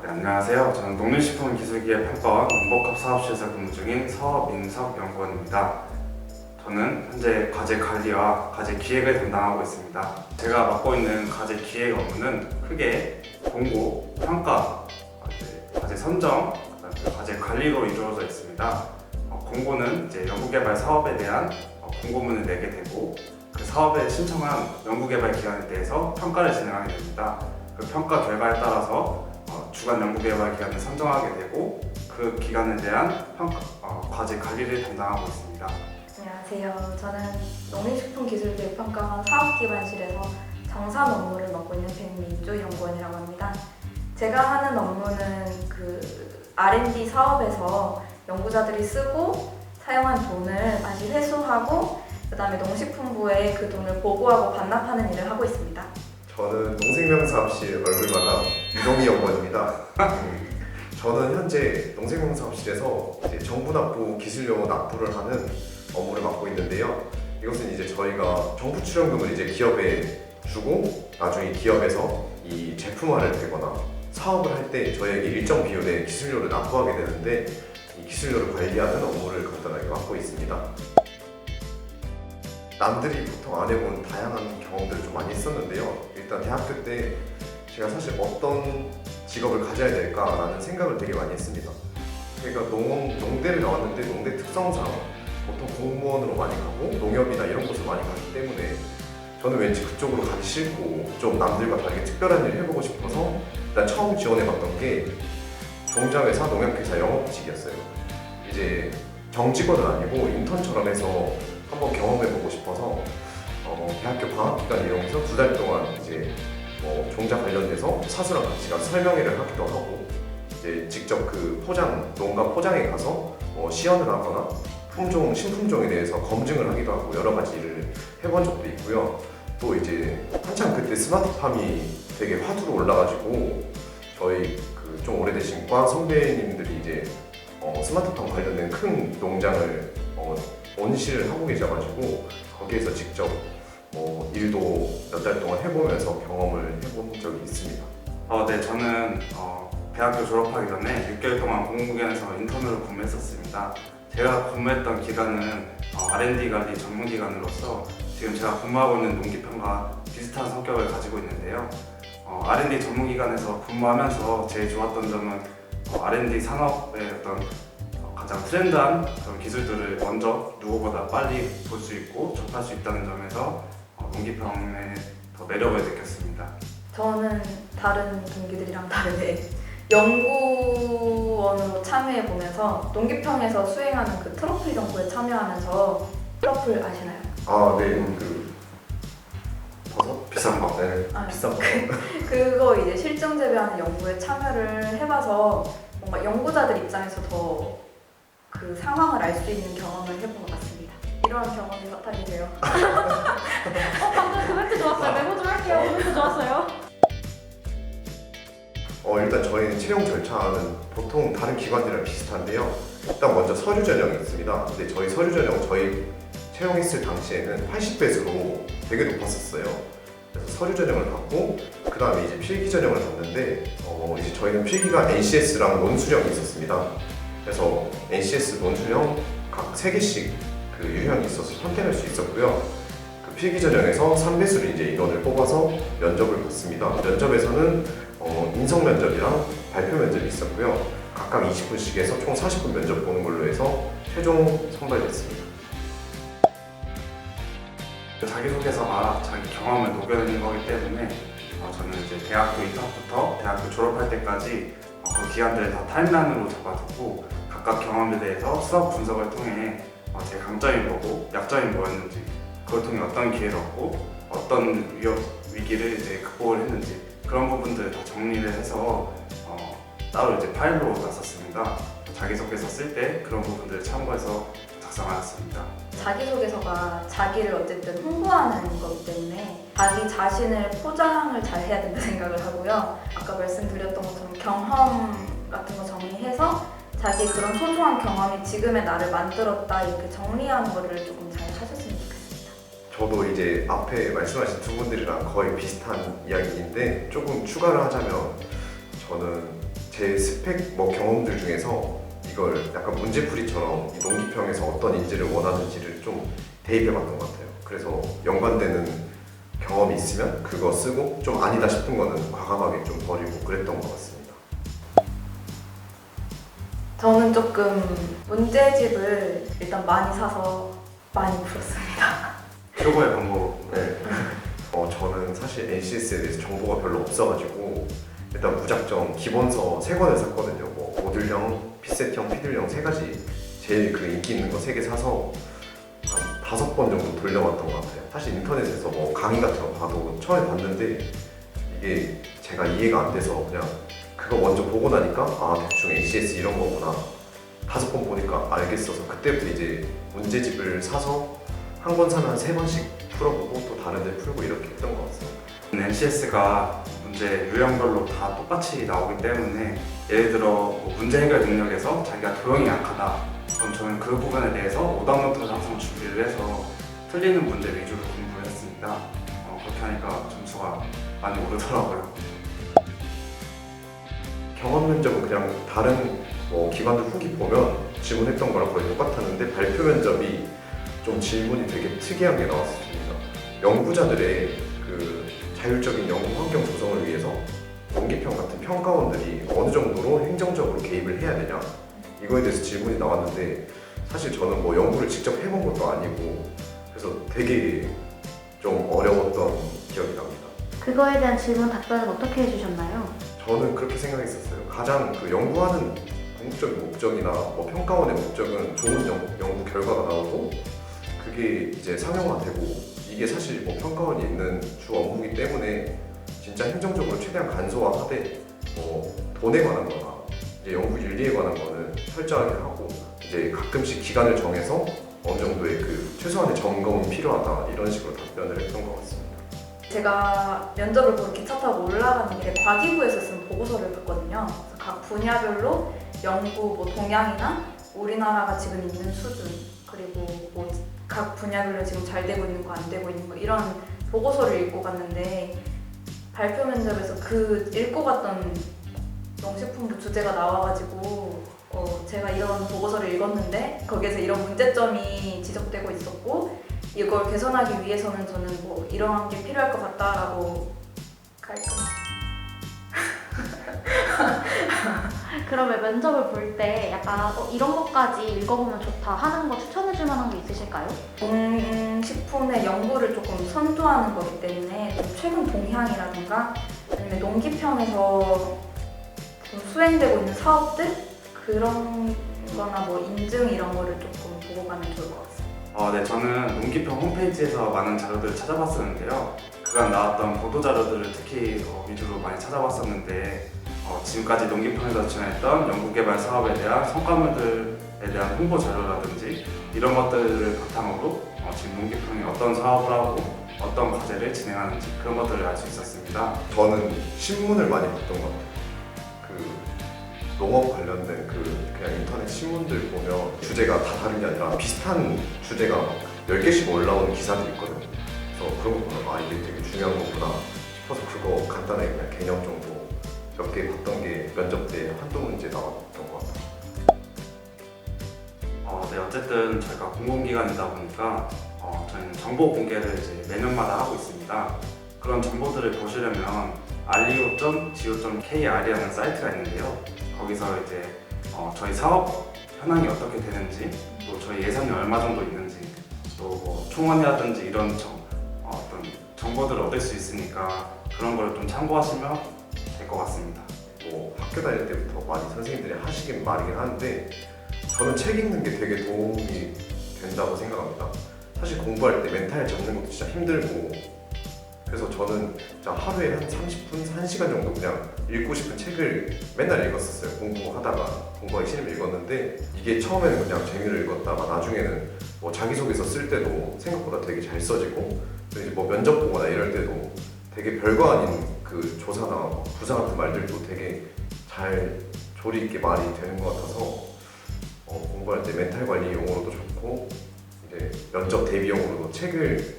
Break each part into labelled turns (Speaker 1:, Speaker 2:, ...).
Speaker 1: 네, 안녕하세요. 저는 농림식품기술기획평가원 원복합 사업실에서 근무 중인 서민석 연구원입니다. 저는 현재 과제 관리와 과제 기획을 담당하고 있습니다. 제가 맡고 있는 과제 기획 업무는 크게 공고, 평가, 과제 선정, 과제 관리로 이루어져 있습니다. 공고는 이제 연구개발 사업에 대한 공고문을 내게 되고, 그 사업에 신청한 연구개발 기관에 대해서 평가를 진행하게 됩니다. 그 평가 결과에 따라서 주간 연구개발 기관을 선정하게 되고, 그 기관에 대한 과제 관리를 담당하고 있습니다.
Speaker 2: 안녕하세요. 저는 농림식품기술기획평가원 사업기반실에서 정산 업무를 맡고 있는 백민주 연구원이라고 합니다. 제가 하는 업무는 그 R&D 사업에서 연구자들이 쓰고 사용한 돈을 다시 회수하고, 그 다음에 농식품부에 그 돈을 보고하고 반납하는 일을 하고 있습니다.
Speaker 3: 저는 농생명사업실 얼굴마다 유동희 연구원입니다. 저는 현재 농생명사업실에서 정부 납부 기술료 납부를 하는 업무를 맡고 있는데요. 이것은 이제 저희가 정부 출연금을 이제 기업에 주고 나중에 기업에서 이 제품화를 되거나 사업을 할 때 저희에게 일정 비율의 기술료를 납부하게 되는데, 이 기술료를 관리하는 업무를 간단하게 맡고 있습니다. 남들이 보통 안 해본 다양한 경험들을 좀 많이 했었는데요. 일단 대학교 때 제가 사실 어떤 직업을 가져야 될까라는 생각을 되게 많이 했습니다. 그러니까 농대를 나왔는데 농대 특성상 보통 공무원으로 많이 가고 농협이나 이런 곳을 많이 가기 때문에 저는 왠지 그쪽으로 가기 싫고 좀 남들과 다르게 특별한 일을 해보고 싶어서 일단 처음 지원해봤던 게 종자회사, 농약회사 영업직이었어요. 이제 정직원은 아니고 인턴처럼 해서 한번 경험해보고 싶어서 대학교 방학 기간 이용해서 2달 동안 이제 종자 관련돼서 사수랑 같이 가서 설명회를 하기도 하고, 이제 직접 그 농가 포장에 가서 시연을 하거나 신품종에 대해서 검증을 하기도 하고 여러 가지 일을 해본 적도 있고요. 또 이제 한참 그때 스마트팜이 되게 화두로 올라가지고 저희 그 좀 오래되신 과 선배님들이 이제 스마트팜 관련된 큰 농장을 온실을 하고 계셔가지고 거기에서 직접 일도 몇 달 동안 해보면서 경험을 해본 적이 있습니다.
Speaker 1: 네, 저는 대학교 졸업하기 전에 6개월 동안 공공기관에서 인턴으로 근무했었습니다. 제가 근무했던 기관은 R&D 관리 전문 기관으로서 지금 제가 근무하고 있는 농기평과 비슷한 성격을 가지고 있는데요. R&D 전문 기관에서 근무하면서 제일 좋았던 점은 R&D 산업의 어떤 가장 트렌드한 그런 기술들을 먼저 누구보다 빨리 볼 수 있고 접할 수 있다는 점에서 농기평의 더 매력을 느꼈습니다.
Speaker 2: 저는 다른 동기들이랑 다르게 연구원으로 참여해보면서 농기평에서 수행하는 그 트러플 연구에 참여하면서, 트러플 아시나요?
Speaker 3: 아, 네. 그 버섯?
Speaker 1: 비싼 거.
Speaker 3: 네, 비싼 거.
Speaker 2: 그거 이제 실증 재배하는 연구에 참여를 해봐서 뭔가 연구자들 입장에서 더 그 상황을 알 수 있는 경험을 해본 것 같습니다. 이런 경험이 사탄이세요.
Speaker 4: 방금 그 멘트 좋았어요. 메모 좀 할게요. 그 멘트 좋았어요.
Speaker 3: 일단 저희는 채용 절차는 보통 다른 기관들이랑 비슷한데요. 일단 먼저 서류 전형이 있습니다. 근데 저희 서류 전형 저희 채용했을 당시에는 80배수로 되게 높았었어요. 그래서 서류 전형을 받고 그 다음에 이제 필기 전형을 받는데 이제 저희는 필기가 NCS랑 논술형이 있었습니다. 그래서 NCS 논술형 각 3개씩 그 유형이 있어서 선택할 수 있었고요. 그 필기 전형에서 3배수로 이제 인원을 뽑아서 면접을 봤습니다. 면접에서는 인성 면접이랑 발표 면접이 있었고요. 각각 20분씩 해서 총 40분 면접 보는 걸로 해서 최종 선발됐습니다.
Speaker 1: 자기소개서가 자기 경험을 녹여내는 거기 때문에 저는 이제 대학교 입학부터 대학교 졸업할 때까지 그 기간들을 다 타임라인으로 잡아두고 각각 경험에 대해서 수업 분석을 통해 제 강점이 뭐고 약점이 뭐였는지, 그걸 통해 어떤 기회를 얻고 어떤 위기를 이제 극복을 했는지, 그런 부분들을 다 정리를 해서 따로 이제 파일로 놨었습니다. 자기소개서 쓸 때 그런 부분들을 참고해서 작성하였습니다.
Speaker 2: 자기소개서가 자기를 어쨌든 홍보하는 거기 때문에 자기 자신을 포장을 잘 해야 된다 생각을 하고요. 아까 말씀드렸던 것처럼 경험 같은 거 정리해서 자기 그런 소중한 경험이 지금의 나를 만들었다, 이렇게 정리하는 거를 조금 잘 하셨으면 좋겠습니다.
Speaker 3: 저도 이제 앞에 말씀하신 두 분들이랑 거의 비슷한 이야기인데 조금 추가를 하자면, 저는 제 스펙 경험들 중에서 이걸 약간 문제풀이처럼 이 농기평에서 어떤 인재를 원하는지를 좀 대입해봤던 것 같아요. 그래서 연관되는 경험이 있으면 그거 쓰고 좀 아니다 싶은 거는 과감하게 좀 버리고 그랬던 것 같습니다.
Speaker 2: 저는 조금 문제집을 일단 많이 사서 많이 풀었습니다.
Speaker 1: 최고의 방법.
Speaker 3: 네. 저는 사실 NCS에 대해서 정보가 별로 없어가지고 일단 무작정 기본서 3권을 샀거든요. 모듈형, 피셋형, 피들형 3가지 제일 그 인기 있는 거 3개 사서 한 5번 정도 돌려봤던 것 같아요. 사실 인터넷에서 강의 같은 거 봐도 처음에 봤는데 이게 제가 이해가 안 돼서 그냥 그거 먼저 보고 나니까 대충 NCS 이런 거구나 5번 보니까 알겠어서 그때부터 이제 문제집을 사서 한 권 사면 한 3번씩 풀어보고 또 다른 데 풀고 이렇게 했던 것 같습니다.
Speaker 1: NCS가 문제 유형별로 다 똑같이 나오기 때문에 예를 들어 문제 해결 능력에서 자기가 도형이 약하다. 그럼 저는 그 부분에 대해서 오답노트를 항상 준비를 해서 틀리는 문제 위주로 공부를 했습니다. 그렇게 하니까 점수가 많이 오르더라고요.
Speaker 3: 경험 면접은 그냥 다른 기관들 후기 보면 질문했던 거랑 거의 똑같았는데 발표 면접이 좀 질문이 되게 특이한 게 나왔습니다. 연구자들의 그 자율적인 연구 환경 조성을 위해서 농기평 같은 평가원들이 어느 정도로 행정적으로 개입을 해야 되냐 이거에 대해서 질문이 나왔는데 사실 저는 연구를 직접 해본 것도 아니고 그래서 되게 좀 어려웠던 기억이 납니다.
Speaker 4: 그거에 대한 질문 답변은 어떻게 해주셨나요?
Speaker 3: 저는 그렇게 생각했었어요. 가장 그 연구하는 궁극적인 목적이나 평가원의 목적은 좋은 연구 결과가 나오고 그게 이제 상용화되고 이게 사실 평가원이 있는 주 업무이기 때문에 진짜 행정적으로 최대한 간소화하되 돈에 관한 거나 이제 연구 윤리에 관한 거는 철저하게 하고 이제 가끔씩 기간을 정해서 어느 정도의 그 최소한의 점검은 필요하다 이런 식으로 답변을 했던 것 같습니다.
Speaker 2: 제가 면접을 보러 기차 타고 올라가는 길에 과기부에서 쓴 보고서를 봤거든요. 그래서 각 분야별로 연구 동향이나 우리나라가 지금 있는 수준 그리고 각 분야별로 지금 잘 되고 있는 거 안 되고 있는 거 이런 보고서를 읽고 갔는데 발표 면접에서 그 읽고 갔던 농식품부 주제가 나와가지고 제가 이런 보고서를 읽었는데 거기에서 이런 문제점이 지적되고 있었고 이걸 개선하기 위해서는 저는 이러한 게 필요할 것 같다라고 깔끔하게
Speaker 4: 그러면 면접을 볼 때 약간 이런 것까지 읽어보면 좋다 하는 거 추천해줄 만한 게 있으실까요?
Speaker 2: 농식품의 연구를 조금 선도하는 거기 때문에 좀 최근 동향이라든가 아니면 농기평에서 좀 수행되고 있는 사업들 그런 거나 인증 이런 거를 조금 보고 가면 좋을 것 같습니다.
Speaker 1: 네, 저는 농기평 홈페이지에서 많은 자료들을 찾아봤었는데요. 그간 나왔던 보도 자료들을 특히 위주로 많이 찾아봤었는데 지금까지 농기평에서 진행했던 연구개발 사업에 대한 성과물들에 대한 홍보 자료라든지 이런 것들을 바탕으로 지금 농기평이 어떤 사업을 하고 어떤 과제를 진행하는지 그런 것들을 알 수 있었습니다.
Speaker 3: 저는 신문을 많이 봤던 것 같아요. 그 농업 관련된 그냥 인터넷 신문들 보면 주제가 다 다른 게 아니라 비슷한 주제가 10개씩 올라오는 기사들이 있거든요. 그래서 그런 거 보면 이게 되게 중요한 거구나 싶어서 그거 간단하게 그냥 개념 정도 몇 개 봤던 게 면접 때 한두 문제 나왔던 것 같아요.
Speaker 1: 네, 어쨌든 저희가 공공기관이다 보니까 저희는 정보 공개를 이제 매년마다 하고 있습니다. 그런 정보들을 보시려면 alio.go.kr이라는 사이트가 있는데요. 거기서 이제 저희 사업 현황이 어떻게 되는지, 또 저희 예산이 얼마 정도 있는지, 또 총원이라든지 이런 어떤 정보들을 얻을 수 있으니까 그런 걸 좀 참고하시면 될 것 같습니다.
Speaker 3: 학교 다닐 때부터 많이 선생님들이 하시긴 말이긴 하는데 저는 책 읽는 게 되게 도움이 된다고 생각합니다. 사실 공부할 때 멘탈 잡는 것도 진짜 힘들고 그래서 저는 진짜 하루에 한 30분, 1시간 정도 그냥 읽고 싶은 책을 맨날 읽었었어요. 공부하다가 공부하기 싫으면 읽었는데 이게 처음에는 그냥 재미로 읽었다가 나중에는 자기소개서 쓸 때도 생각보다 되게 잘 써지고 또 이제 면접 보거나 이럴 때도 되게 별거 아닌 그 조사나 부사 같은 말들도 되게 잘 조리 있게 말이 되는 것 같아서 공부할 때 멘탈 관리 용어로도 좋고 이제 면접 대비용으로도 책을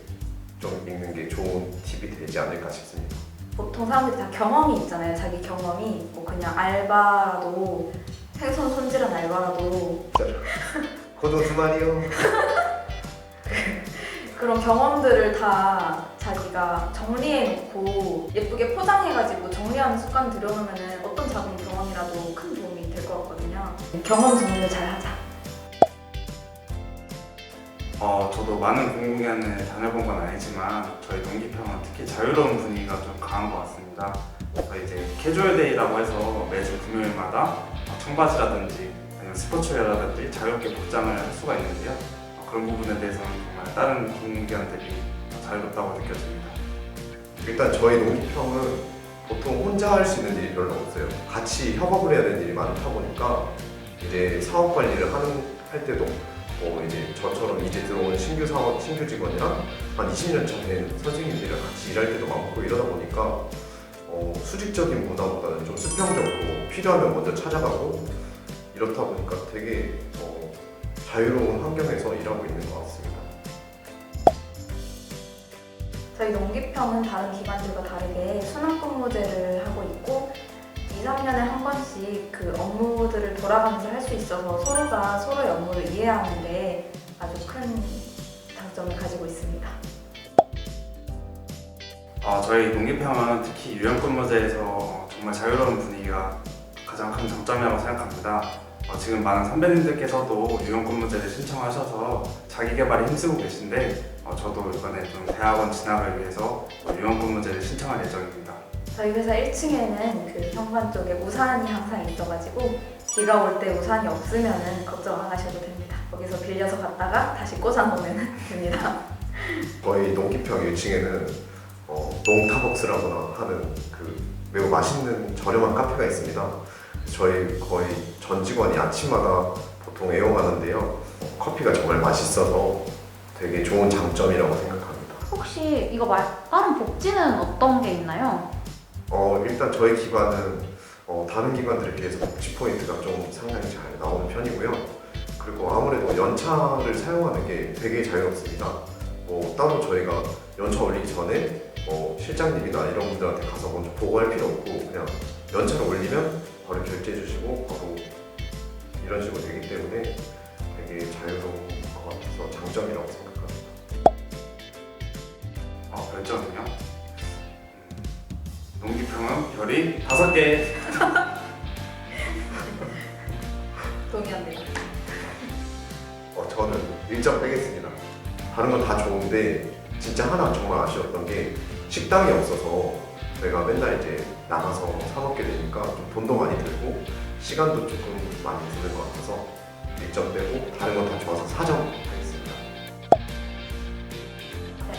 Speaker 3: 좀 읽는 게 좋은 팁이 되지 않을까 싶습니다.
Speaker 2: 보통 사람들이 다 경험이 있잖아요. 자기 경험이 뭐 그냥 알바라도 생선 손질한 알바라도
Speaker 3: 고도 두 마리요.
Speaker 2: 그런 경험들을 다 자기가 정리해놓고 예쁘게 포장해가지고 정리하는 습관 들여놓으면 어떤 작은 경험이라도 큰 도움이 될 것 같거든요. 경험 정리를 잘 하자.
Speaker 1: 저도 많은 공공기관을 다녀본 건 아니지만 저희 농기평은 특히 자유로운 분위기가 좀 강한 것 같습니다. 저희 이제 캐주얼데이라고 해서 매주 금요일마다 청바지라든지 아니면 스포츠웨어라든지 자유롭게 복장을 할 수가 있는데요. 그런 부분에 대해서는 정말 다른 공공기관 대비 자유롭다고 느껴집니다.
Speaker 3: 일단 저희 농기평은 보통 혼자 할 수 있는 일이 별로 없어요. 같이 협업을 해야 되는 일이 많다 보니까 이제 사업 관리를 할 때도 이제 저처럼 이제 들어온 신규 직원이랑 한 20년 차 된 선생님들이랑 같이 일할 때도 많고 이러다 보니까 수직적인 문화보다는 좀 수평적으로 필요하면 먼저 찾아가고 이렇다 보니까 되게 자유로운 환경에서 일하고 있는 것 같습니다.
Speaker 2: 저희 농기평은 다른 기관들과 다르게 순환근무제를 하고 있고 2, 3년에 한 번씩 그 업무들을 돌아가면서 할 수 있어서 서로가 서로의 업무를 이해하는 데 아주 큰 장점을 가지고 있습니다.
Speaker 1: 저희 농기평은 특히 유연근무제에서 정말 자유로운 분위기가 가장 큰 장점이라고 생각합니다. 지금 많은 선배님들께서도 유연근무제를 신청하셔서 자기개발에 힘쓰고 계신데 저도 이번에 좀 대학원 진학을 위해서 유연근무제를 신청할 예정입니다.
Speaker 2: 저희 회사 1층에는 그 현관 쪽에 우산이 항상 있어가지고 비가 올 때 우산이 없으면 걱정 안 하셔도 됩니다. 거기서 빌려서 갔다가 다시 꽂아 놓으면 됩니다.
Speaker 3: 저희 농기평 1층에는 농타벅스라거나 하는 그 매우 맛있는 저렴한 카페가 있습니다. 저희 거의 전 직원이 아침마다 보통 애용하는데요. 커피가 정말 맛있어서 되게 좋은 장점이라고 생각합니다.
Speaker 4: 혹시 이거 다른 복지는 어떤 게 있나요?
Speaker 3: 일단 저희 기관은 다른 기관들에 비해서 복지 포인트가 좀 상당히 잘 나오는 편이고요. 그리고 아무래도 연차를 사용하는 게 되게 자유롭습니다. 따로 저희가 연차 올리기 전에 실장님이나 이런 분들한테 가서 먼저 보고할 필요 없고 그냥 연차를 올리면 바로 결제해 주시고 바로 이런 식으로 되기 때문에 되게 자유로운 것 같아서 장점이라고 생각합니다.
Speaker 1: 별점은요? 농기평은 별이 5개.
Speaker 2: 동의합니다.
Speaker 3: 저는 1점 빼겠습니다. 다른 건 다 좋은데 진짜 하나 정말 아쉬웠던 게 식당이 없어서 저희가 맨날 이제 나가서 사 먹게 되니까 좀 돈도 많이 들고 시간도 조금 많이 드는 것 같아서 1점 빼고 다른 건 다 좋아서 4점 하겠습니다.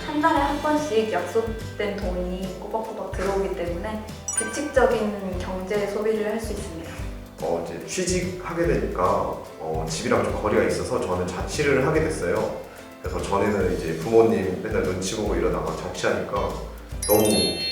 Speaker 2: 한 달에 한 번씩 약속된 돈이 꼬박꼬박 들어오기 때문에 규칙적인 경제 소비를 할 수 있습니다.
Speaker 3: 이제 취직하게 되니까 집이랑 좀 거리가 있어서 저는 자취를 하게 됐어요. 그래서 전에는 이제 부모님 맨날 눈치 보고 이러다가 자취하니까 너무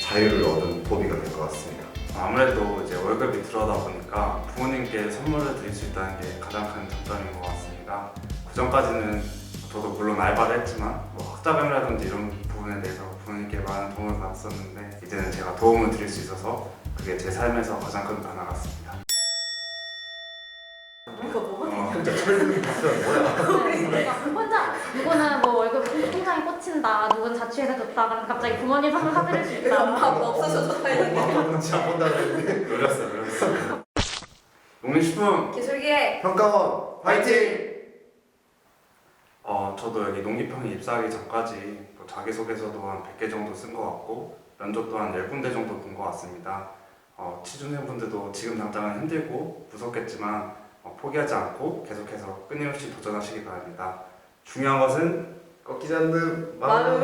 Speaker 3: 자유를 얻은 도비가 된 것 같습니다.
Speaker 1: 아무래도 이제 월급이 들어오다 보니까 부모님께 선물을 드릴 수 있다는 게 가장 큰 장점인 것 같습니다. 그 전까지는 저도 물론 알바를 했지만 학자금이라든지 이런 부분에 대해서 부모님께 많은 도움을 받았었는데 이제는 제가 도움을 드릴 수 있어서 그게 제 삶에서 가장 큰 변화 같습니다.
Speaker 2: 이거 뭐
Speaker 3: 혼자 철든 비싼 뭐야?
Speaker 4: 혼자 누구는 뭐 월급 통장에 꽂힌다, 누구는 자취해서 좋다, 그럼 갑자기 부모님 선물 사드릴 수 있다.
Speaker 2: 엄마 없어져서 다행이네.
Speaker 3: 눈치 안 본다는데
Speaker 1: 노렸어. 농림식품
Speaker 2: 기술기획
Speaker 3: 평가원 화이팅!
Speaker 1: 저도 여기 농기평에 입사하기 전까지 또 자기소개서도 한 100개 정도 쓴 것 같고 면접도 한 10군데 정도 본 것 같습니다. 취준생분들도 지금 당장은 힘들고 무섭겠지만 포기하지 않고 계속해서 끊임없이 도전하시기 바랍니다. 중요한 것은
Speaker 3: 꺾이지 않는
Speaker 2: 마음.